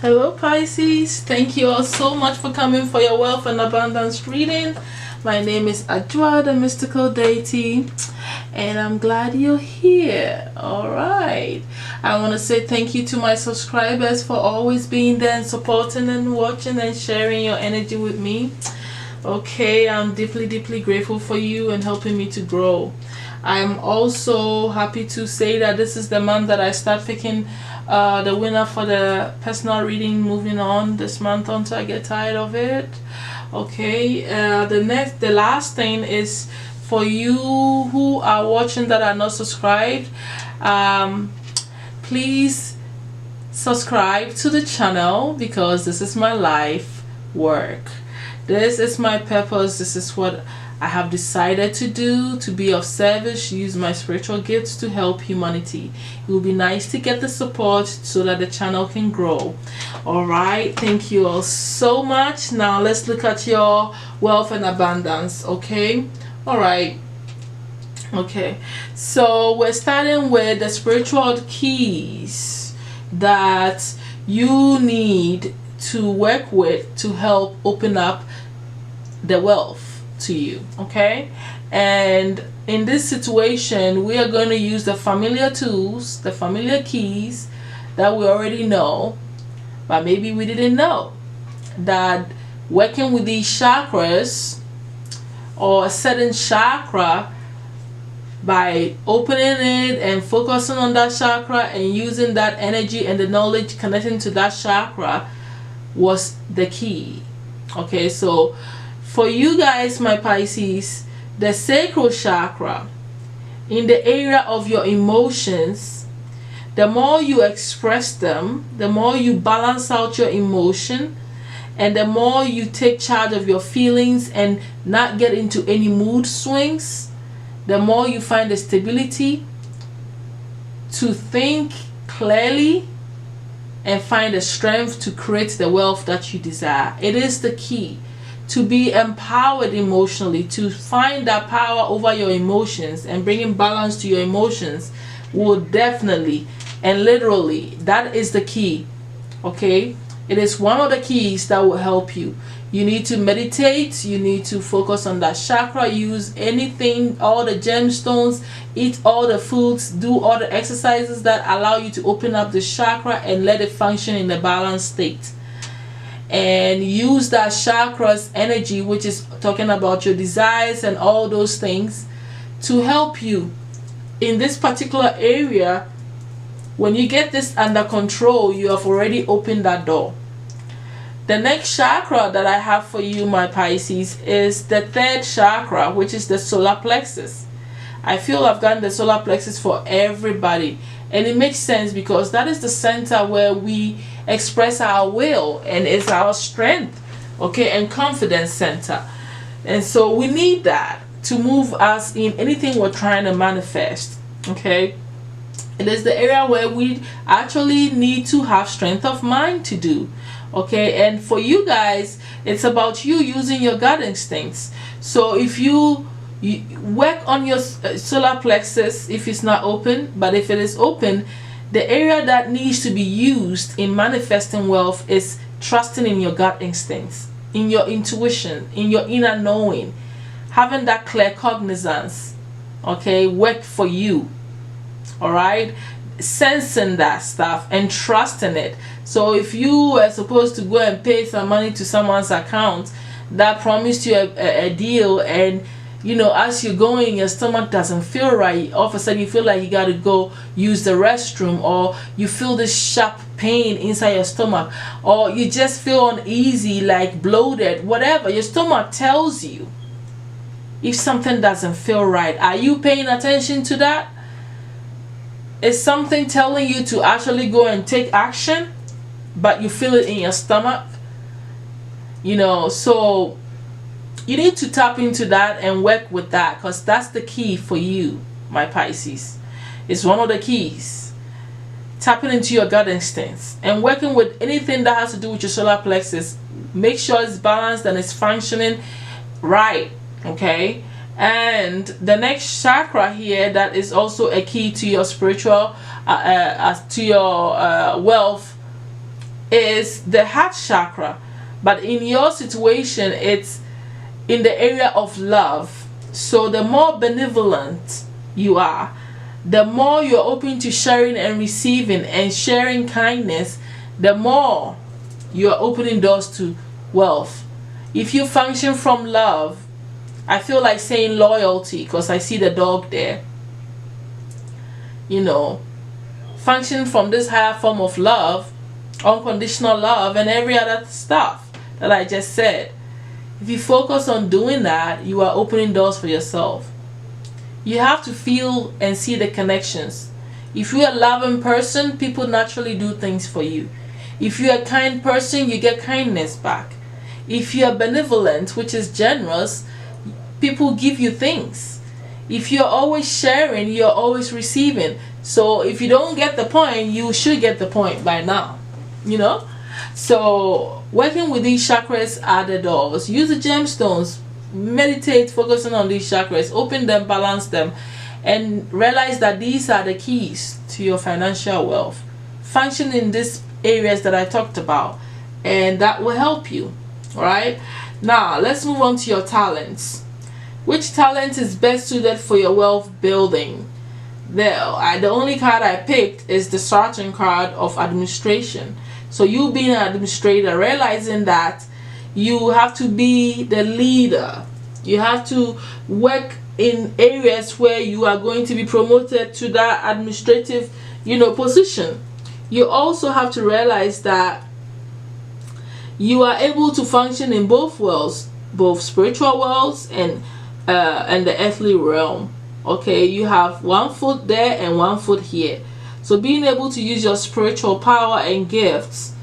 Hello Pisces, thank you all so much for coming for your wealth and abundance reading. My name is Ajwa, the mystical deity, and I'm glad you're here. Alright, I want to say thank you to my subscribers for always being there and supporting and watching and sharing your energy with me. Okay, I'm deeply grateful for you and helping me to grow. I'm also happy to say that this is the month that I start picking the winner for the personal reading moving on this month until I get tired of it. Okay, the last thing is for you who are watching that are not subscribed, please subscribe to the channel, because this is my life work. This is my purpose. This is what I have decided to do, to be of service, use my spiritual gifts to help humanity. It would be nice to get the support so that the channel can grow. Alright, thank you all so much. Now let's look at your wealth and abundance. Okay, alright. Okay, so we're starting with the spiritual keys that you need to work with to help open up the wealth to you. Okay, and in this situation we are going to use the familiar tools, the familiar keys that we already know, but maybe we didn't know that working with these chakras or a certain chakra, by opening it and focusing on that chakra and using that energy and the knowledge connecting to that chakra, was the key. Okay, so for you guys, my Pisces, the sacral chakra, in the area of your emotions, the more you express them, the more you balance out your emotion, and the more you take charge of your feelings and not get into any mood swings, the more you find the stability to think clearly and find the strength to create the wealth that you desire. It is the key to be empowered emotionally, to find that power over your emotions and bringing balance to your emotions will definitely and literally, that is the key. Okay, it is one of the keys that will help you. You need to meditate, you need to focus on that chakra, use anything, all the gemstones, eat all the foods, do all the exercises that allow you to open up the chakra and let it function in a balanced state. And use that chakra's energy, which is talking about your desires and all those things, to help you in this particular area. When you get this under control, you have already opened that door. The next chakra that I have for you, my Pisces, is the third chakra, which is the solar plexus. I feel I've gotten the solar plexus for everybody, and it makes sense because that is the center where we express our will and it's our strength, okay, and confidence center. And so we need that to move us in anything we're trying to manifest. Okay, it is the area where we actually need to have strength of mind to do. Okay, and for you guys, it's about you using your gut instincts. So if you work on your solar plexus, if it's not open, but if it is open, the area that needs to be used in manifesting wealth is trusting in your gut instincts, in your intuition, in your inner knowing, having that clear cognizance. Okay, work for you. All right, sensing that stuff and trusting it. So if you were supposed to go and pay some money to someone's account that promised you a deal, and you know, as you're going, your stomach doesn't feel right, all of a sudden you feel like you got to go use the restroom, or you feel this sharp pain inside your stomach, or you just feel uneasy, like bloated, whatever, your stomach tells you if something doesn't feel right. Are you paying attention to that? Is something telling you to actually go and take action, but you feel it in your stomach? You know, so you need to tap into that and work with that, because that's the key for you, my Pisces. It's one of the keys. Tapping into your gut instincts and working with anything that has to do with your solar plexus. Make sure it's balanced and it's functioning right. Okay, and the next chakra here that is also a key to your spiritual to your wealth is the heart chakra, but in your situation it's in the area of love. So the more benevolent you are, the more you're open to sharing and receiving and sharing kindness, the more you're opening doors to wealth. If you function from love, I feel like saying loyalty because I see the dog there. Function from this higher form of love, unconditional love, and every other stuff that I just said. If you focus on doing that, you are opening doors for yourself. You have to feel and see the connections. If you're a loving person, people naturally do things for you. If you're a kind person, you get kindness back. If you're benevolent, which is generous, people give you things. If you're always sharing, you're always receiving. So if you don't get the point, you should get the point by now. So working with these chakras are the doors. Use the gemstones, meditate, focusing on these chakras, open them, balance them, and realize that these are the keys to your financial wealth. Function in these areas that I talked about, and that will help you. All right, now let's move on to your talents. Which talent is best suited for your wealth building? The only card I picked is the Saturn card of administration. So you being an administrator, realizing that you have to be the leader. You have to work in areas where you are going to be promoted to that administrative, position. You also have to realize that you are able to function in both worlds, both spiritual worlds and the earthly realm. Okay, you have one foot there and one foot here. So being able to use your spiritual power and gifts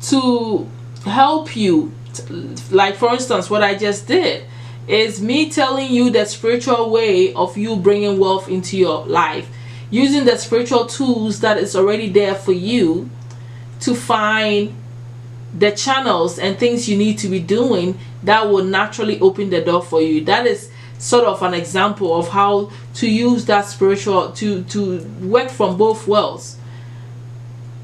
to help you, like for instance what I just did is me telling you the spiritual way of you bringing wealth into your life, using the spiritual tools that is already there for you to find the channels and things you need to be doing that will naturally open the door for you. That is sort of an example of how to use that spiritual to work from both worlds.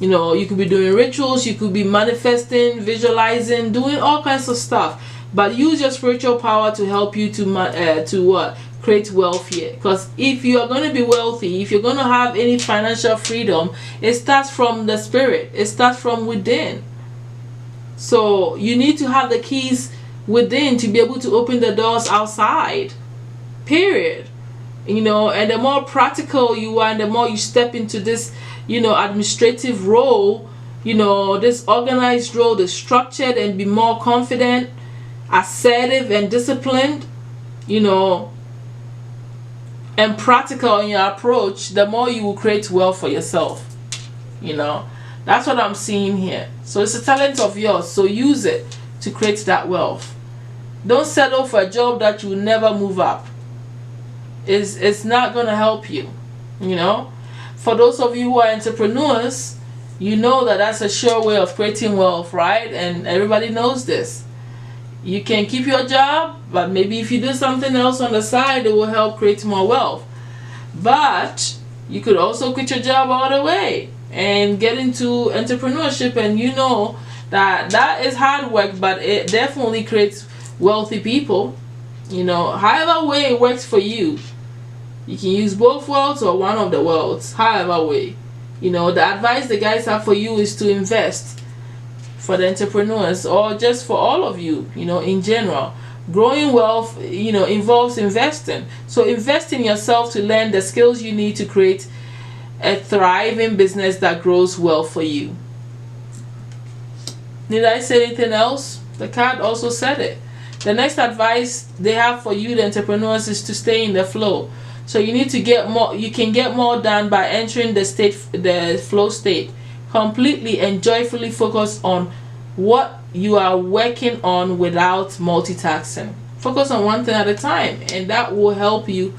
You could be doing rituals, you could be manifesting, visualizing, doing all kinds of stuff, but use your spiritual power to help you to create wealth here. Because if you are going to be wealthy, if you're going to have any financial freedom, it starts from the spirit. It starts from within. So you need to have the keys within to be able to open the doors outside, period. And the more practical you are and the more you step into this administrative role, this organized role, the structured, and be more confident, assertive, and disciplined, and practical in your approach, the more you will create wealth for yourself. That's what I'm seeing here. So it's a talent of yours, so use it to create that wealth. Don't settle for a job that you will never move up. It's not going to help you. For those of you who are entrepreneurs, that's a sure way of creating wealth, right? And everybody knows this. You can keep your job, but maybe if you do something else on the side, it will help create more wealth. But you could also quit your job all the way and get into entrepreneurship, and that is hard work, but it definitely creates wealthy people. However way it works for you. You can use both worlds or one of the worlds, however way. The advice the guys have for you is to invest for the entrepreneurs, or just for all of you, in general. Growing wealth, involves investing. So invest in yourself to learn the skills you need to create a thriving business that grows well for you. Did I say anything else? The card also said it. The next advice they have for you, the entrepreneurs, is to stay in the flow. So you need to get more. You can get more done by entering the flow state, completely and joyfully focus on what you are working on without multitasking. Focus on one thing at a time, and that will help you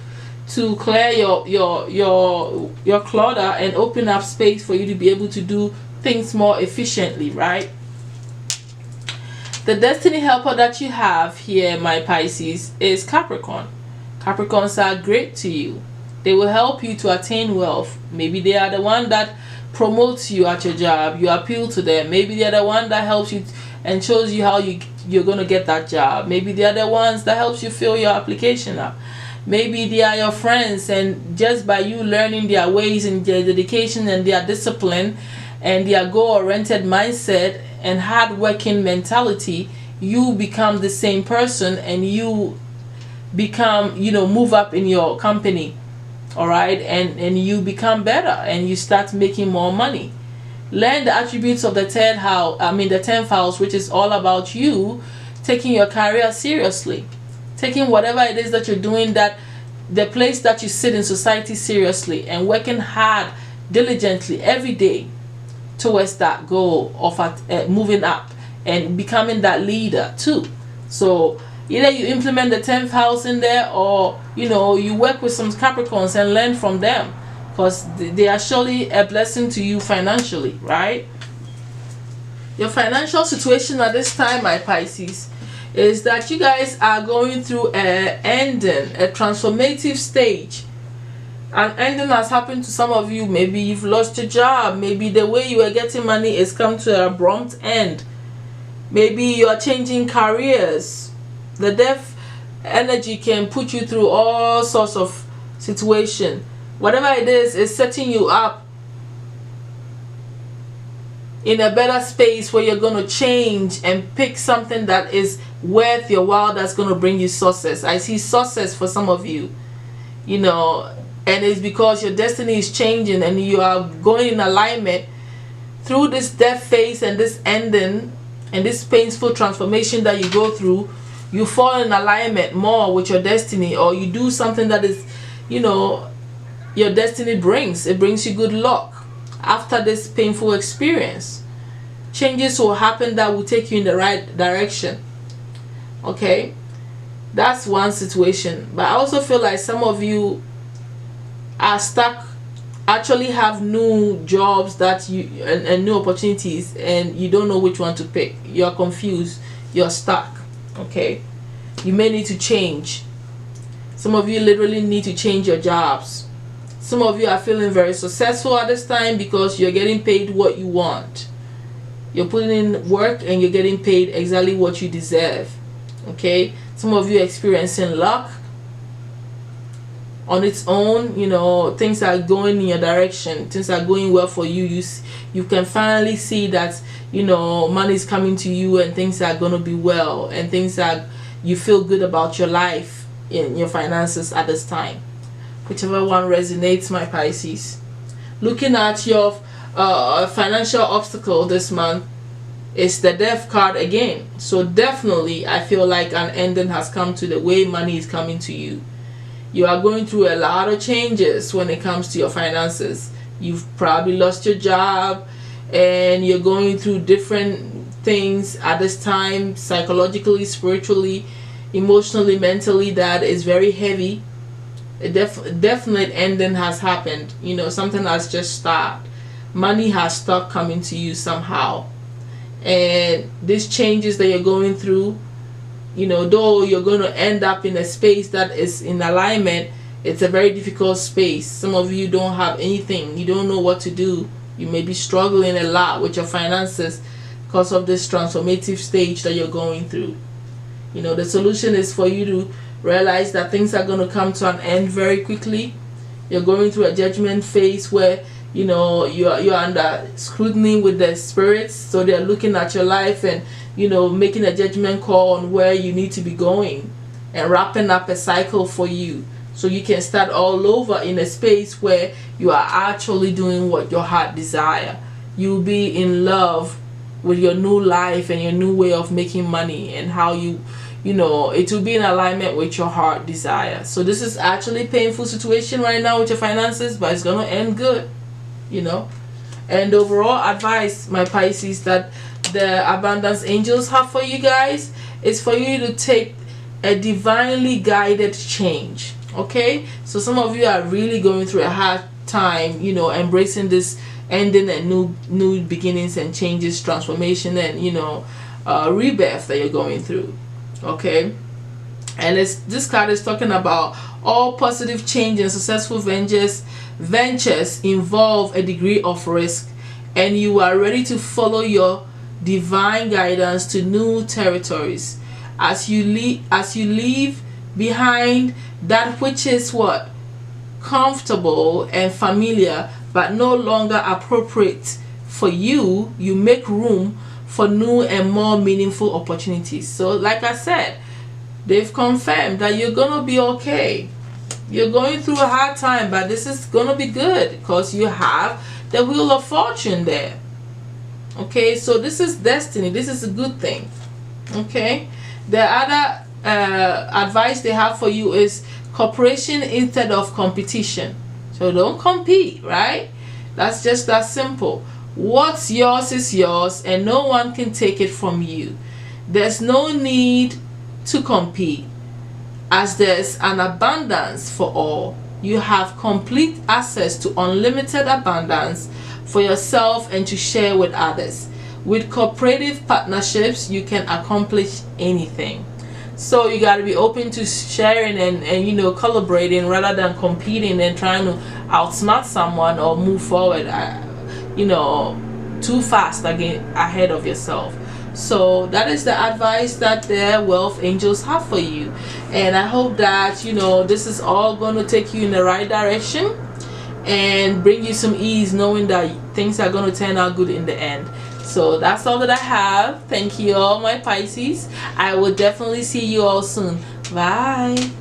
to clear your clutter and open up space for you to be able to do things more efficiently, right? The destiny helper that you have here, my Pisces, is Capricorn. Capricorns are great to you. They will help you to attain wealth. Maybe they are the one that promotes you at your job, you appeal to them. Maybe they're the one that helps you and shows you how you're going to get that job. Maybe they're the ones that helps you fill your application up. Maybe they are your friends, and just by you learning their ways and their dedication and their discipline and their goal-oriented mindset and hard-working mentality, you become the same person, and you become, move up in your company. All right, and you become better, and you start making more money. Learn the attributes of the 10th house, which is all about you taking your career seriously, taking whatever it is that you're doing, that the place that you sit in society seriously, and working hard diligently every day towards that goal of moving up and becoming that leader too. So either you implement the 10th house in there, or you work with some Capricorns and learn from them, because they are surely a blessing to you financially, right? Your financial situation at this time, my Pisces, is that you guys are going through a transformative stage. An ending has happened to some of you. Maybe you've lost your job. Maybe the way you were getting money is come to an abrupt end. Maybe you are changing careers. The death energy can put you through all sorts of situations. Whatever it is setting you up in a better space where you're going to change and pick something that is worth your while, that's going to bring you success. I see success for some of you, and it's because your destiny is changing and you are going in alignment through this death phase and this ending and this painful transformation that you go through. You fall in alignment more with your destiny, or you do something that is, your destiny brings. It brings you good luck after this painful experience. Changes will happen that will take you in the right direction. Okay, that's one situation. But I also feel like some of you are stuck, actually have new jobs that and new opportunities, and you don't know which one to pick. You're confused, you're stuck. Okay, you may need to change. Some of you literally need to change your jobs. Some of you are feeling very successful at this time because you're getting paid what you want. You're putting in work and you're getting paid exactly what you deserve. Okay, some of you are experiencing luck on its own. Things are going in your direction, things are going well for you. You can finally see that money is coming to you, and things are going to be well, and things are, you feel good about your life in your finances at this time. Whichever one resonates, my Pisces. Looking at your financial obstacle this month is the death card again. So definitely I feel like an ending has come to the way money is coming to you. You are going through a lot of changes when it comes to your finances. You've probably lost your job, and you're going through different things at this time, psychologically, spiritually, emotionally, mentally, that is very heavy. A definite ending has happened. Something has just stopped. Money has stopped coming to you somehow. And these changes that you're going through, though you're going to end up in a space that is in alignment, it's a very difficult space. Some of you don't have anything. You don't know what to do. You may be struggling a lot with your finances because of this transformative stage that you're going through. The solution is for you to realize that things are going to come to an end very quickly. You're going through a judgment phase where you're under scrutiny with the spirits, so they're looking at your life and making a judgment call on where you need to be going, and wrapping up a cycle for you, so you can start all over in a space where you are actually doing what your heart desire. You'll be in love with your new life and your new way of making money, and how it will be in alignment with your heart desire. So this is actually a painful situation right now with your finances, but it's going to end good. And overall advice, my Pisces, that the abundance angels have for you guys is for you to take a divinely guided change. Okay, so some of you are really going through a hard time, embracing this ending and new beginnings and changes, transformation, and rebirth that you're going through. Okay, And this card is talking about all positive change and successful ventures involve a degree of risk, and you are ready to follow your divine guidance to new territories as you leave behind that which is what comfortable and familiar but no longer appropriate for you. You make room for new and more meaningful opportunities. So like I said, they've confirmed that you're gonna be okay. You're going through a hard time, but this is gonna be good because you have the Wheel of Fortune there. Okay, so this is destiny. This is a good thing. Okay, the other advice they have for you is cooperation instead of competition. So don't compete, right? That's just that simple. What's yours is yours, and no one can take it from you. There's no need to compete, as there's an abundance for all. You have complete access to unlimited abundance for yourself and to share with others. With cooperative partnerships, you can accomplish anything. So you got to be open to sharing and you know, collaborating rather than competing and trying to outsmart someone or move forward you know, too fast again ahead of yourself. So that is the advice that the wealth angels have for you, and I hope that, you know, this is all going to take you in the right direction and bring you some ease, knowing that things are going to turn out good in the end. So that's all that I have. Thank you all, my Pisces. I will definitely see you all soon. Bye.